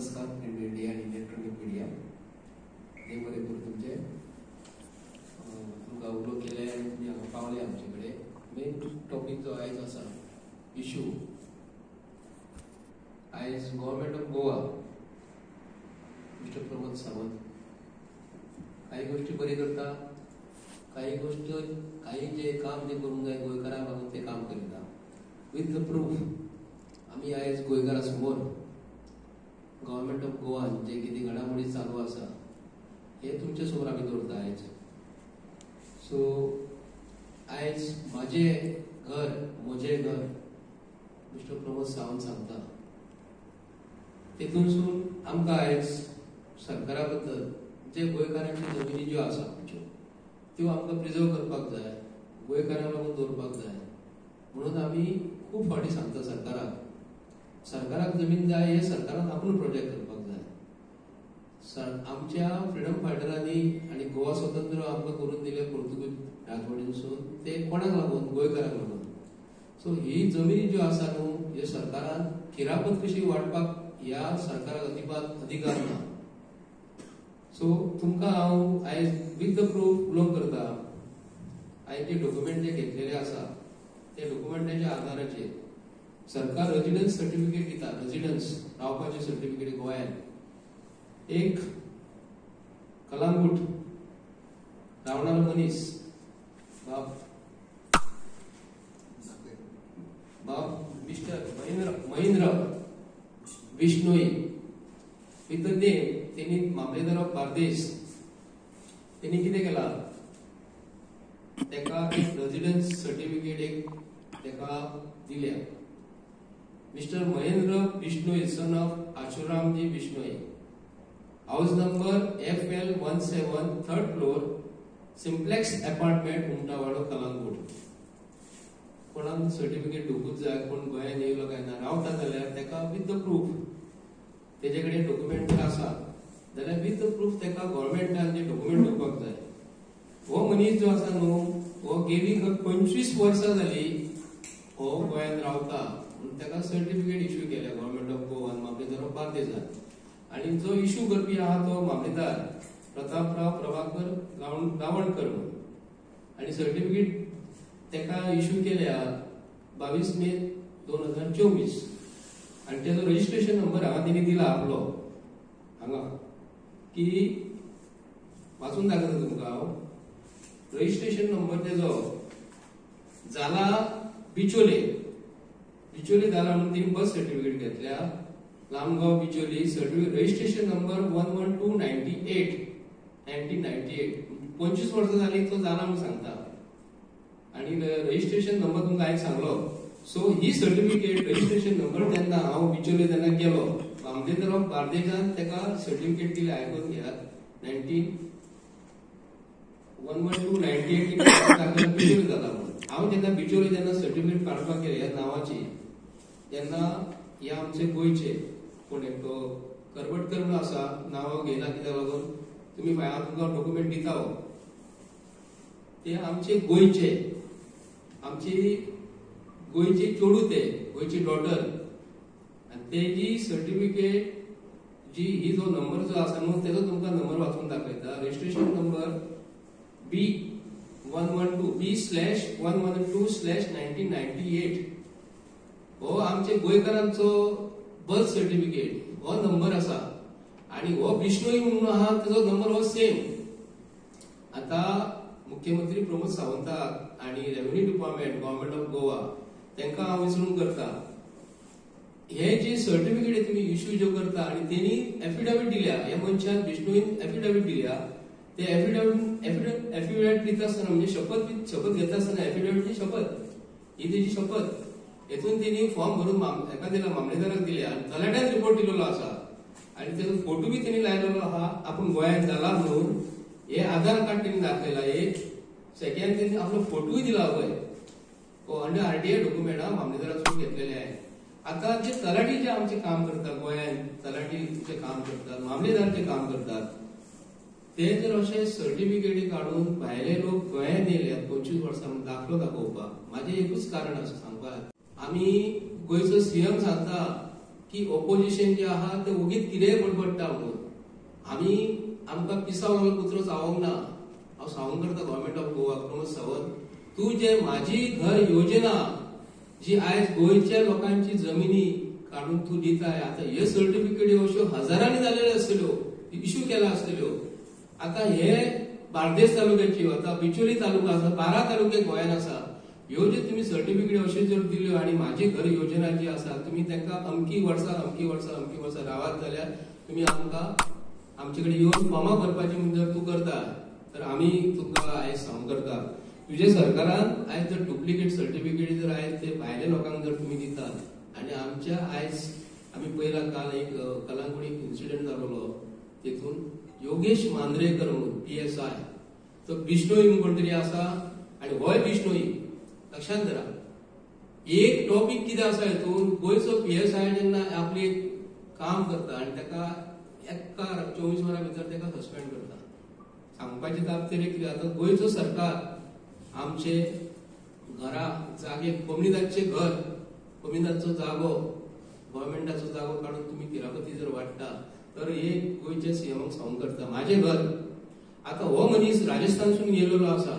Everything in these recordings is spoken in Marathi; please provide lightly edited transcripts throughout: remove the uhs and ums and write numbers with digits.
नमस्कार प्रिंट मीडिया आणि इलेक्ट्रॉनिक मीडिया हे बरेपूर तुमचे तुमकां उलो केले आनी तुमी हांगा पावले आमचे कडेन. मेन टॉपिक जो आयज आसा इशू आयज government of Goa mister Pramod Sawant काही गोष्टी बरी करता, काही जे काम जे करूंक जाय गोंयकारांक लागून ते काम करिता विथ द प्रूफ. आमी आयज गोंयकारा समोर गव्हर्मेंट ऑफ गोवान जे कितें घडामोडी चालू आसा हे तुमचे समोर आमी दवरता आयज. सो आयज म्हजें घर मिस्टर प्रमोद सावंत सांगता तेतूनसून आमकां आयज सरकारा बद्दल जे गोंयकारांच्यो जमिनी ज्यो आसा त्यो आमकां प्रिजर्व करपाक जाय, गोंयकारांक लागून दवरपाक जाय म्हणून आमी खूब फावटी सांगता सरकाराक जमीन जाय हे सरकारान आपूण प्रोजेक्ट करपाक जाय. आमच्या फ्रिडम फायटरांनी आनी गोवा स्वतंत्र आमकां करून दिले पोर्तुगीज राजवटीनसून ते कोणाक लागून गोंयकारांक लागून. सो ही जमिनी ज्यो आसा न्हू ह्यो सरकारान किरापत कशी वाडपाक ह्या सरकाराक अजिबात अधिकार ना. सो तुमकां हांव आयज विथ द प्रूफ उलोवंक करता. आयज जे डॉक्युमेंट जे घेतलेले आसा ते डॉक्युमेंटाच्या आधाराचेर सरकार रेजिडन्स सर्टिफिकेट दिता. रेजिडन्स रावपाचे सर्टिफिकेट गोंयांत एक कलांगूट रावणारो मनीस बाब mister Mahendra Bishnoi with the name तेणी मामलेदार ऑफ बार्देस तेणी कितें केला तेका एक रेजिडन्स सर्टिफिकेट एक तेका दिल्या. Mister Mahendra Bishnoi son of Ashuramji Bishnoi, house number FL17 third floor simplex apartment Umtawado Calangute. कोणाक सर्टिफिकेट दिवूंक जाय कोण गोंयांत येयलो काय ना रावता जाल्यार तेका विथ द प्रूफ तेजे कडेन डॉक्युमेंट आसा जाल्यार विथ द प्रूफ तेका गव्हर्मेंटान जे डॉक्युमेंट दिवपाक जाय. हो मनीस जो आसा न्हू हो गेली 25 वर्सां जाली हो गोंयांत रावता म्हणून तेका सर्टिफिकेट इश्यू केल्या गव्हर्मेंट ऑफ गोवान मामलेदार ऑफ बार्देसान. आनी जो इश्यू करपी आहा तो मामलेदार प्रतापराव प्रभाकर गावणकर म्हणून. आनी सर्टिफिकेट तेका इश्यू केल्या 22 मे 2024 आनी तेजो रजिस्ट्रेशन नंबर हांगा तेणी दिला आपलो हांगा की वाचून दाखयता तुमकां हांव. रजिस्ट्रेशन नंबर तेजो जाला बिचोले जाला म्हणून तिने बर्थ सर्टिफिकेट घेतल्या Lamgaon Bicholi. Certificate registration number 11298 1998 25 वर्सां जाली तो जाला म्हणून सांगता. आणि रजिस्ट्रेशन नंबर तुमकां हांवें सांगलो. सो ही सर्टिफिकेट रजिस्ट्रेशन नंबर तेन्ना हांव बिचोले तेन्ना गेलो मामलेदार ऑफ बार्देसान तेका सर्टिफिकेट दिलें. आयकून घेयात 11298 बिचोले जाला म्हणून. हांव जेन्ना बिचोले जेन्ना सर्टिफिकेट काडपाक गेले ह्या नांवाची तेन्ना हे आमचे गोंयचे कोण एकटो करबटकर म्हणून आसा नांव घेयना कित्याक लागून तुमी हांव तुमकां डॉक्युमेंट दिता ते आमचे गोंयचे आमची गोंयची चेडूं ते गोंयची डॉटर आनी तेजी सर्टिफिकेट जी ही जो नंबर जो आसा न्हू तेजो तुमकां नंबर वाचून दाखयता. रजिस्ट्रेशन नंबर B112/112/1998 हो आमचे गोंयकारांचो बर्थ सर्टिफिकेट हो नंबर आसा. आणि हो बिश्नोई म्हणून आहा तेजो नंबर हो सेम. आता मुख्यमंत्री प्रमोद सावंताक आणि revenue department government of Goa तांकां हांव विचारून करता हे जे सर्टिफिकेट तुमी इश्यू जो करता आणि तेणी एफिडेविट दिल्या ह्या मनशान बिश्नोईन एफिडेविट दिल्या. ते एफिडेविट दिता आसतना म्हणजे शपथ घेता आसतना एफिडेविटची शपथ ही तेजी शपथ हेतून तेणी फॉर्म भरून हेका दिला मामलेदाराक दिल्या आनी तलाट्यान रिपोर्ट दिलेलो आसा आनी तेजो फोटो बी तेणी लायलेलो आहा. आपूण गोंयांत जाला म्हणून हे आधार कार्ड तेणी दाखयला एक सेकंड तेणी आपलो फोटोय दिला पळय हो अंडर RTI डॉक्युमेंट हा मामलेदारासून घेतलेले आहे. आता जे तलाटी जे आमचे काम करतात गोंयांत तलाटीचे काम करतात मामलेदारचे काम करतात ते जर अशे सर्टिफिकेटी काढून भायले लोक गोंयांत येयले 25 वर्सां दाखलो दाखोवपाक माझे एकूच कारण आसा सांगपाक. आमी गोंयचो CM सांगता की ऑपोजिशन जे आहा ते ओगीच कितेंय बडबडटा म्हणून आमी आमकां पिसांव आमी कुत्रो चावोंक ना। हांव सांगूंक करता गव्हर्मेंट ऑफ गोवा प्रमोद सावंत, तूं जे माझी घर योजना जी आयज गोंयच्या लोकांची जमिनी काढून तूं दिताय, आता हे सर्टिफिकेट अश्यो हजारांनी जालेल्यो आसतल्यो, इश्यू केला आसतल्यो। आता हे बार्देस तालुक्याची, आता बिचोली तालुका आसा, 12 तालुके गोंयान आसा, ह्यो जे तुम्ही सर्टिफिकेट अशें जर दिल्यो आनी माझी घर योजना जी आसा तुम्ही तांकां अमकी वर्सां रावात जाल्यार तुम्ही आमकां आमचे कडेन येवन फॉर्मां भरपाची म्हूण जर तूं करता तर आमी तुका आयज सांग करता, तुझे सरकारान आयज जर डुप्लिकेट सर्टिफिकेट जर आयज ते भायल्या लोकांक जर तुम्ही दितात आनी आमच्या आयज आमी पयला काल एक कलांगुडी इन्सिडेंट जालोलो, तेतून योगेश मांद्रेकर म्हणून PSI तो बिश्नोई म्हणून कोण तरी आसा आनी होय बिश्नोई, लक्षात धरा। एक टॉपिक कितें आसा हितून, गोंयचो PSI जेन्ना आपले काम करता आनी ताका एका 24 वरां भितर ताका सस्पेंड करता, सांगपाची तापतीर कितें आता गोंयचो सरकार आमचे घरा जागे कम्युनिदाचे घर, कम्युनिदाचो जागो, गव्हर्मेंटाचो जागो काढून तुम्ही किरापती जर वाडटा तर एक गोंयचे सीएमाक सांग करता माझे घर। आता हो मनीस राजस्थानसून गेलेलो आसा,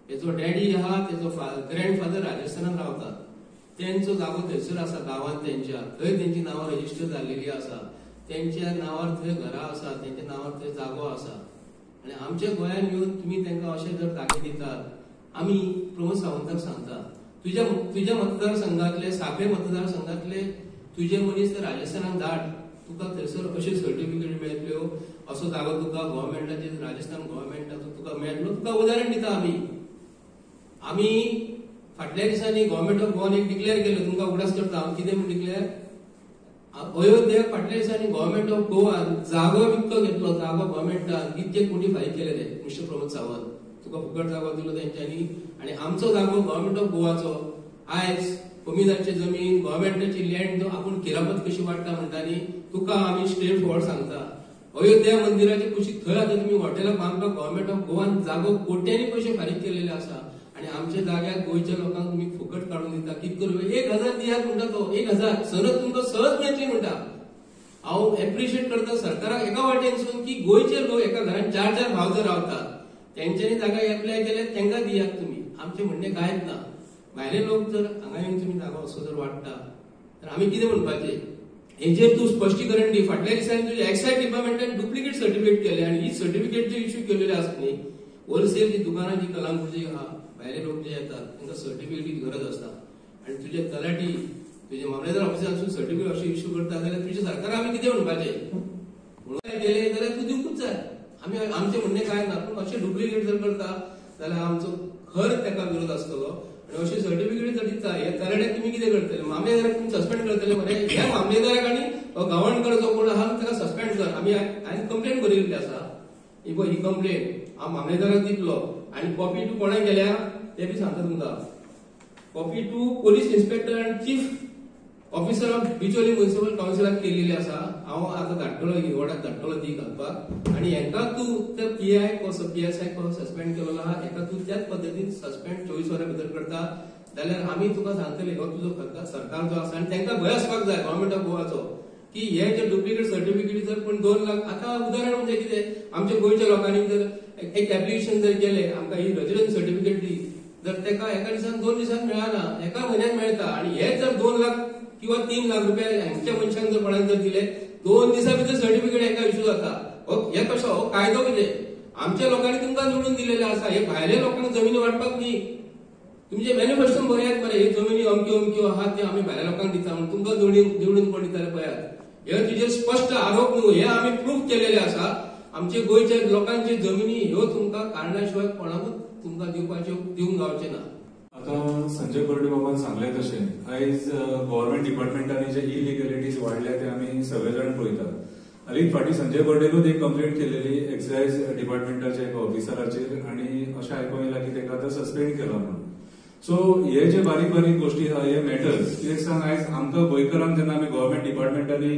तेजो डॅडी आहा, तेजो ग्रँडफादर राजस्थानात रावता, त्यांचो जागो थंयसर आसा गांवांत त्यांच्या, थंय त्यांची नांवां रजिस्टर जाल्लेली आसा, त्यांच्या नांवार थंय घरा आसा, त्यांच्या नांवार थंय जागो आसा आनी आमच्या गोंयान येवन तुम्ही तांकां अशें जर जागे दितात, आमी प्रमोद सावंताक सांगता तुझ्या मतदारसंघातले साखळे मतदारसंघातले तुझे मनीस तर राजस्थानात धाड, तुका थंयसर अशे सर्टिफिकेट मेळटल्यो, असो जागो तुका गव्हर्मेंटाचे राजस्थान गव्हर्मेंटाचो तुका मेळटलो। तुका उदाहरण दिता आमी फाटल्या दिसांनी गव्हर्मेंट ऑफ गोवान एक डिक्लेअर केलो, तुमकां उगडास करता हांव कितें म्हूण डिक्लेअर, अयोध्येक फाटल्या दिसांनी गव्हर्मेंट ऑफ गोवान जागो विकतो घेतलो, जागो गव्हर्मेंटान कितके कोटी फारीक केलेले, मिस्टर प्रमोद सावंत तुका फुकट जागो दिलो तेंच्यांनी आनी आमचो जागो गव्हर्मेंट ऑफ गोवाचो आयज कमीदारची जमीन गव्हर्मेंटाची लँड आपूण किरापत कशी वाडटा म्हणटानी तुका आमी स्ट्रेट फॉरवर्ड सांगता। अयोध्या मंदिराचे कुशीक थंय आता तुम्ही हॉटेलाक बांदपाक गव्हर्मेंट ऑफ गोवान जागो कोट्यांनी पयशे फारीक केलेले आसा आनी आमच्या जाग्याक गोंयच्या लोकांक तुम्ही फुकट काढून दिता, कितें करूं 1000 दियात म्हणटा तो, 1000 सनद तुमकां सहज मेळटली म्हणटा। हांव एप्रिशिएट करता सरकाराक एका वाटेनसून की गोंयचे लोक एका घरान 4 भाव जर रावतात त्यांच्यानी जागा एप्लाय केल्यात तांकां दियात तुम्ही, आमचे म्हणणे कांयच ना। भायले लोक जर हांगा येवन तुम्ही जागो असो जर वाडटा तर आमी कितें म्हणपाचें, हेजेर तूं स्पश्टीकरण दी। फाटल्या दिसांनी तुज्या एक्सायज डिपार्टमेंटान डुप्लिकेट सर्टिफिकेट केले आनी ही सर्टिफिकेट जे इश्यू केलेले आसा न्ही, होलसेल जी दुकानां जी कलांगूटची आहा, भायले लोक जे येतात तांकां सर्टिफिकेटीची गरज आसता आनी तुजे तलाटी तुजे मामलेदार ऑफिसांतसून सर्टिफिकेट अशें इश्यू करता जाल्यार तुज्या सरकाराक आमी कितें म्हणपाचें, म्हणून गेले जाल्यार तूं दिवंकूच जाय। आमी आमचे म्हणणे काय ना, पूण अशें डुप्लिकेट जर करता जाल्यार आमचो खर ताका विरोध आसतलो आनी अशें सर्टिफिकेट जर दिता हे तलाट्याक तुमी कितें करतले, मामलेदाराक तुमी सस्पेंड करतले मरे, ह्या मामलेदाराक आनी गव्हर्नर जो कोण आहा ताका सस्पेंड कर। आमी हांवें कंप्लेंट बरयल्ली आसा, ही कंप्लेंट हांव मामलेदाराक दितलो आनी कॉपी टू कोणाक गेल्या ते बी सांगता तुमकां, कॉपी टू पोलीस इन्स्पेक्टर आनी chief officer of Bicholim municipal काउन्सिलाक केलेली आसा। हांव आतां धाडटलो हिरवडाक धाडटलो ती घालपाक आनी हेका तूं ते PSI को सस्पेंड केलेलो आहा हेका तूं त्याच पद्दतीन सस्पेंड 24 वरां भितर करता जाल्यार आमी तुका सांगतले हो तुजो सरकार जो आसा आनी तांकां भंय आसपाक जाय गव्हर्मेंट ऑफ गोवाचो की हे जे डुप्लिकेट सर्टिफिकेट जर पूण 2 लाख आता उदाहरण म्हणजे कितें आमच्या गोंयच्या लोकांनी जर एक एप्लिकेशन जर केले आमकां ही रेजिडेंट सर्टिफिकेट दी जर ताका एका दिसान 2 दिसान मेळना एका म्हयन्यात मेळता आनी हे जर 2 लाख किंवा 3 लाख रुपया हांच्या मनशांक जर कोणाक जर दिले 2 दिसां भितर सर्टिफिकेट एका इश्यू जाता। हे कशो हो कायदो कितें आमच्या लोकांनी तुमकां निवडून दिलेले आसा, हे भायल्या लोकांक जमिनी वाटपाक न्ही। तुमचे मॅनिफेस्टोन बरें मरे हे जमिनी अमक्यो आहात ते आमी भायल्या लोकांक दिता म्हणून तुमकां निवडून कोण दिताले पळयात हे तुजे स्पश्ट आरोप न्हू, हे आमी प्रूफ केलेले आसा। आमचे गोंयच्या लोकांचे जमिनी ह्यो तुमकां कारणाशिवाय कोणाकूच तुमकां दिवंक गावचे ना। आता संजय बर्डे बाबान सांगले तशें आयज गव्हर्मेंट डिपार्टमेंटांनी जे इलिगॅलिटीज वाडल्या ते आमी सगळे जाण पळयतात। हालींच फाटीं संजय बर्डेनूच एक कंप्लेंट केलेली एक्सायज डिपार्टमेंटाच्या एका ऑफिसराचेर आनी अशें आयकूंक येयलां की ताका आतां सस्पेंड केला म्हणून। सो हे जे बारीक बारीक गोश्टी आहा हे मॅटर्स कित्याक सांग आयज आमकां गोंयकारांक जेन्ना आमी गव्हर्मेंट डिपार्टमेंटांनी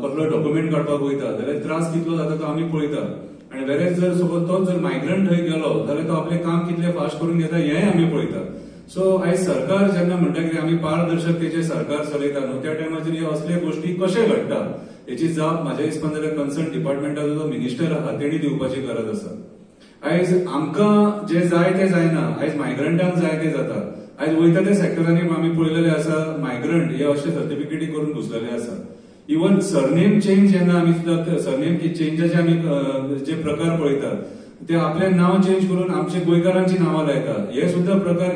कसलो डॉक्युमेंट काडपाक वयता जाल्यार त्रास कितलो जाता तो आमी पळयतात आनी वेरेज जर सपोज तो जर मायग्रंट थंय गेलो जाल्यार तो आपलें काम कितलें फास्ट करून घेता हेंय आमी पळयतात। सो आयज सरकार जेन्ना म्हणटा की आमी पारदर्शकतेचे सरकार चलयता न्हू त्या टायमाचेर ह्यो असले गोष्टी कशे घडटा हेची जाप म्हाज्या हिसपान जाल्यार कन्सर्न डिपार्टमेंटाचो जो मिनिस्टर आहा तेणी दिवपाची गरज आसा. आयज आमकां जे जाय ते जायना, आयज मायग्रंटांक जाय ते जाता. आयज वयता त्या सेक्टरांनी आमी पळयलेले आसा मायग्रंट हे अशे सर्टिफिकेटी करून घुसलेले आसा. इवन सरनेम चेंज जेन्ना आमी सुद्दां सरनेम चेंजाचे आमी जे प्रकार पळयतात ते आपले नाव चेंज करून आमचे गोंयकारांची नावां लायता. हे सुद्दां प्रकार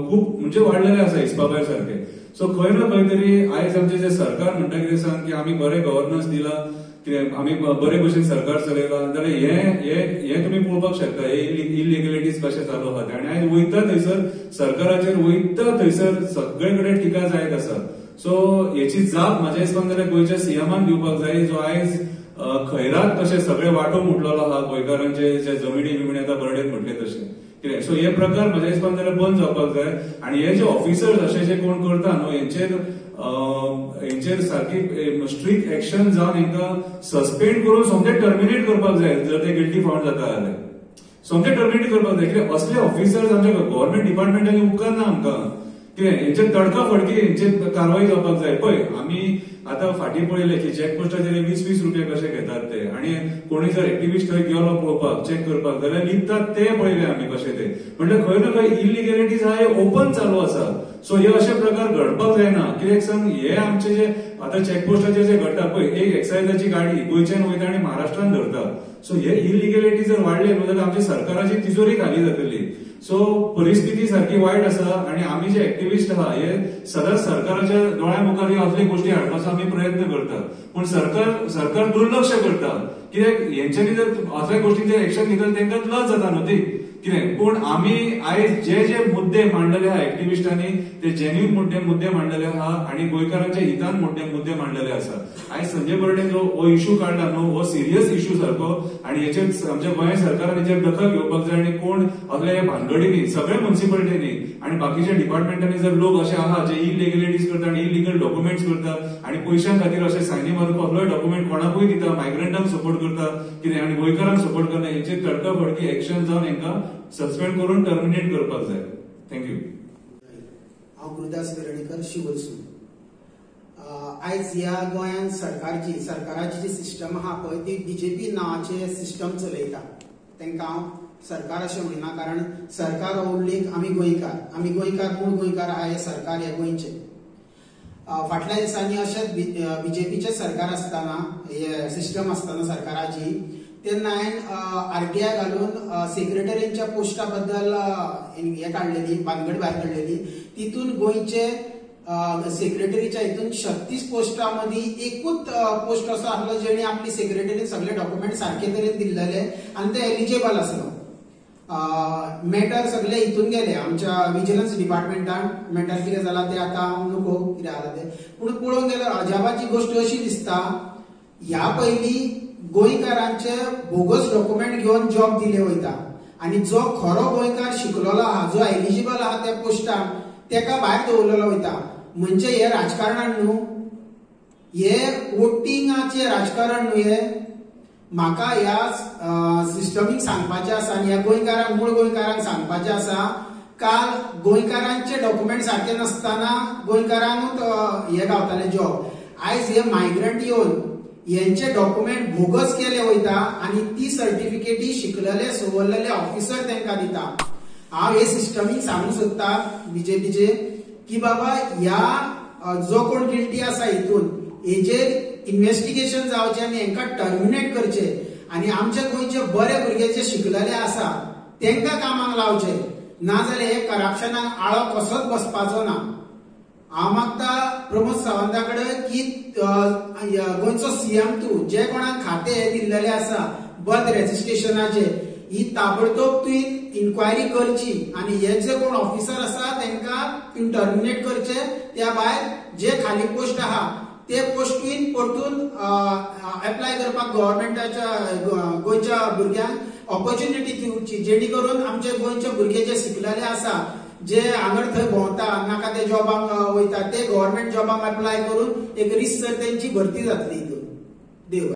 खूब म्हणजे वाडलेले आसा हिसपाभायर सारखे. सो खंय ना खंय तरी आयज आमचे जे सरकार म्हणटा कितें सांग की आमी बरे गव्हर्नन्स दिला, आमी बरे भशेन सरकार चलयला, जाल्यार हे तुमी पळोवपाक शकता हे इलिगॅलिटीज कशे चालू आहात. आनी आयज वयता थंयसर सरकाराचेर वयता थंयसर सगळे कडेन टिका जायत आसा. सो हेची जाप म्हाज्या हिसपान जाल्यार गोंयच्या सीएमान दिवपाक जाय, जो आयज खैरात कशे सगळे वांटो मुटलेलो आहा गोंयकारांचे जे जमिनी बिमिणी आतां बर्डेन म्हटले तशे कितें. सो हे प्रकार म्हाज्या हिसपान जाल्यार बंद जावपाक जाय. आनी हे जे ऑफिसर्स अशे जे कोण करता न्हू हेंचेर सारकी स्ट्रिक्ट एक्शन जावन हेंकां सस्पेंड करून सोमते टर्मिनेट करपाक जाय. जर ते गिल्टी फावंड जाता जाल्यार सोमते टर्मिनेट करपाक जाय. कित्याक असले ऑफिसर्स आमच्या गव्हर्नमेंट डिपार्टमेंटांनी उपकारना आमकां कितें. हेंचेर तडका फडकी हेंचेर कारवाई जावपाक जाय. पळय आमी आतां फाटीं पळयलें की चॅकपोस्टाचेर 20-20 रुपया कशे घेतात ते, आनी कोणी जर एक्टिव्हिस्ट थंय गेलो पळोवपाक चॅक करपाक जाल्यार लिखतात ते पळयले आमी कशे ते. म्हणजे खंय ना खंय इलिगॅलिटीज आहा हे ओपन चालू आसा. सो हे अशे प्रकार घडपाक जायना. कित्याक सांग हे आमचे जे आतां चॅकपोस्टाचेर जे घडटा पळय एक एक्सायजाची गाडी गोंयच्यान वयता आनी महाराष्ट्रान धरता. सो हे इलिगॅलिटी जर वाडले न्हू जाल्यार आमची सरकाराची तिजोरी खाली जातली. सो परिस्थिती सारखी वायट आसा. आनी आमी जे एक्टिव्हिस्ट आहा हे सदांच सरकाराच्या दोळ्या मुखार असले गोष्टी हाडपाचो आमी प्रयत्न करता, पूण सरकार दुर्लक्ष करता. कित्याक हेंच्यांनी जर असल्या गोष्टींचेर एक्शन घेतले तेंकां लज जाता न्हू ती कितें. पूण आमी आयज जे मुद्दे मांडलेले आहा एक्टिव्हिस्टांनी ते जेन्युइन मुद्दे मांडलेले आहा आनी गोंयकारांच्या हितान मुद्दे मांडलेले आसा. आयज संजय बर्डेन जो हो इश्यू काडला न्हू हो सिरियस इश्यू सारको आनी हेचेर आमच्या गोंय सरकारान हेचेर दखल घेवपाक जाय. आनी कोण असल्या भानगडींनी सगळ्या म्युनिसिपालिटींनी आनी बाकीच्या डिपार्टमेंटांनी जर लोक असे आहा जे इलिगॅलिटीज करता आनी इलिगल डॉक्युमेंट्स करता आनी पयशां खातीर अशे सायनी मारून असलोय डॉक्युमेंट कोणाकूय दिता, मायग्रंटांक सपोर्ट करता कितें आनी गोंयकारांक सपोर्ट करता, हेचेर तडका फडकी एक्शन जावन हेंकां सस्पेंड करून टर्मिनेट करपाक जाय. थँक्यू. हांव गुरुदास वेर्णेकर शिवरसून. आयज ह्या गोंयान सरकाराची जी सिस्टम आहा पळय ती बीजेपी नावाचे सिस्टम चलयता. तांकां हांव सरकार अशें म्हणना, कारण सरकार हो उल्लेख आमी गोंयकार मूळ गोंयकार आहा हे सरकार हे गोंयचे. फाटल्या दिसांनी अशेंच बीजेपीचे सरकार आसतना हे सिस्टम आसतना सरकाराची तेन्ना हांवें आरटीआय घालून सेक्रेटरीच्या पोस्टा बद्दल हे काडलेली भानगड भायर काडलेली. तितून गोंयचे सेक्रेटरीच्या हितून 36 पोस्टां मदीं एकूच पोस्ट असो आसलो जेणे आपली सेक्रेटरीन सगळे डॉक्युमेंट सारके तरेन दिल्लेले आनी ते एलिजिबल आसलो. मॅटर सगळे हितून गेले आमच्या विजिलन्स डिपार्टमेंटान. मॅटर कितें जाला ते आतां हांव नको कितें जाला ते, पूण पळोवंक गेल्यार अजापाची गोष्ट अशी दिसता ह्या पयलीं गोंयकारांचे बोगस डॉक्युमेंट घेवन जॉब दिले वयता आनी जो खरो गोंयकार शिकलेलो आहा जो एलिजिबल आहा त्या पोस्टाक तेका भायर दवरलेलो वयता. म्हणजे हे राजकारणान न्हू, हे वोटिंगाचे राजकारण न्हू. हे म्हाका ह्या सिस्टमीक सांगपाचें आसा आनी ह्या गोंयकारांक मूळ गोंयकारांक सांगपाचें आसा. काल गोंयकारांचे डॉक्युमेंट सारखे नासतना गोंयकारांकूच हे गावताले जॉब. आयज हे मायग्रंट येवन यांचे डॉक्युमेंट बोगस केले वयता आनी ती सर्टिफिकेटी शिकलेले सवरलेले ऑफिसर तांकां दिता. हांव हे सिस्टमीक सांगूंक सोदता बीजेपीचे की बाबा ह्या जो कोण गिल्टी आसा हितून हेचेर इन्व्हेस्टिगेशन जावचें आनी हांकां टर्मिनेट करचे आनी आमचे गोंयचे बरे भुरगे जे शिकलेले आसा तांकां कामाक लावचे. नाजाल्यार हे करप्शनाक आळो कसोच बसपाचो ना. हांव मागता प्रमोद सावंता कडेन की गोंयचो सीएम तूं जे कोणाक खातें दिल्लेले आसा बर्थ रेजिस्ट्रेशनाचे ही ताबडतोब तुवें इन्क्वायरी करची आनी हे जे कोण ऑफिसर आसा तांकां टर्मिनेट करचे. त्या भायर जे खाली पोस्ट आहा ते पोस्ट तुवें परतून एप्लाय करपाक गव्हर्नमेंटाच्या गोंयच्या भुरग्यांक ऑपॉर्च्युनिटी दिवची जेणे करून आमचे गोंयचे भुरगे जे शिकलेले आसा जे हांगर थंय भोंवता नाका ते जॉबाक वयता ते गव्हर्नमेंट जॉबाक एप्लाय करून एक रिसर तेंची भरती जातली. देव